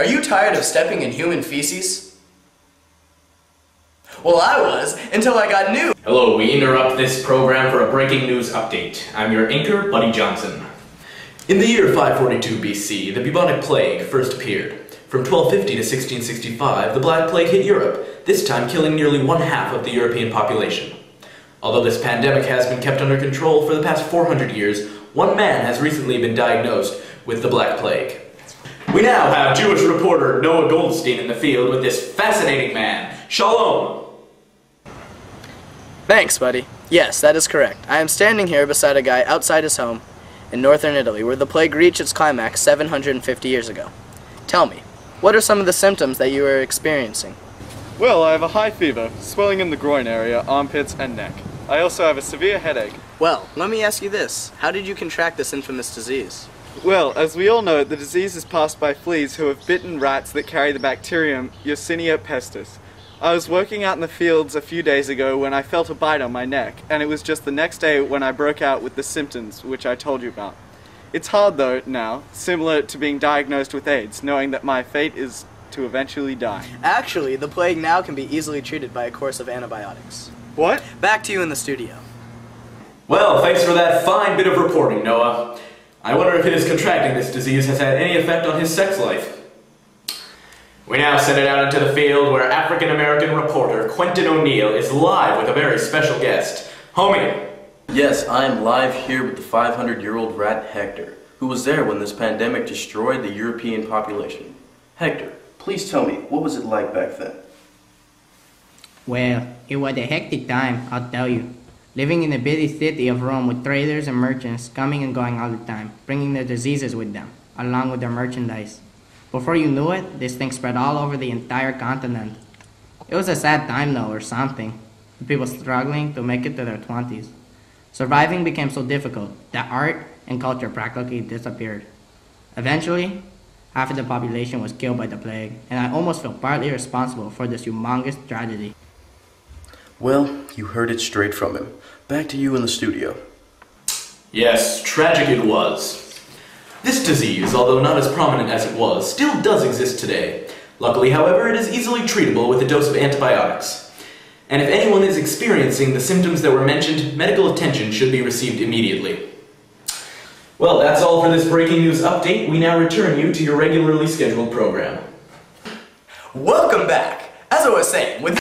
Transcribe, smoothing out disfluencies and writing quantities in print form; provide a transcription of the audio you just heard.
Are you tired of stepping in human feces? Well, I was, until I got news. Hello, we interrupt this program for a breaking news update. I'm your anchor, Buddy Johnson. In the year 542 BC, the bubonic plague first appeared. From 1250 to 1665, the Black Plague hit Europe, this time killing nearly 1/2 of the European population. Although this pandemic has been kept under control for the past 400 years, one man has recently been diagnosed with the Black Plague. We now have Jewish reporter Noah Goldstein in the field with this fascinating man. Shalom! Thanks, buddy. Yes, that is correct. I am standing here beside a guy outside his home in northern Italy, where the plague reached its climax 750 years ago. Tell me, what are some of the symptoms that you are experiencing? Well, I have a high fever, swelling in the groin area, armpits, and neck. I also have a severe headache. Well, let me ask you this. How did you contract this infamous disease? Well, as we all know, the disease is passed by fleas who have bitten rats that carry the bacterium Yersinia pestis. I was working out in the fields a few days ago when I felt a bite on my neck, and it was just the next day when I broke out with the symptoms, which I told you about. It's hard though, now, similar to being diagnosed with AIDS, knowing that my fate is to eventually die. Actually, the plague now can be easily treated by a course of antibiotics. What? Back to you in the studio. Well, thanks for that fine bit of reporting, Noah. I wonder if his contracting this disease has had any effect on his sex life. We now send it out into the field where African-American reporter Quentin O'Neill is live with a very special guest. Homie! Yes, I am live here with the 500-year-old rat Hector, who was there when this pandemic destroyed the European population. Hector, please tell me, what was it like back then? Well, it was a hectic time, I'll tell you. Living in the busy city of Rome with traders and merchants coming and going all the time, bringing their diseases with them, along with their merchandise. Before you knew it, this thing spread all over the entire continent. It was a sad time though, or something. The people struggling to make it to their 20s. Surviving became so difficult that art and culture practically disappeared. Eventually, half of the population was killed by the plague, and I almost feel partly responsible for this humongous tragedy. Well, you heard it straight from him. Back to you in the studio. Yes, tragic it was. This disease, although not as prominent as it was, still does exist today. Luckily, however, it is easily treatable with a dose of antibiotics. And if anyone is experiencing the symptoms that were mentioned, medical attention should be received immediately. Well, that's all for this breaking news update. We now return you to your regularly scheduled program. Welcome back! As I was saying, with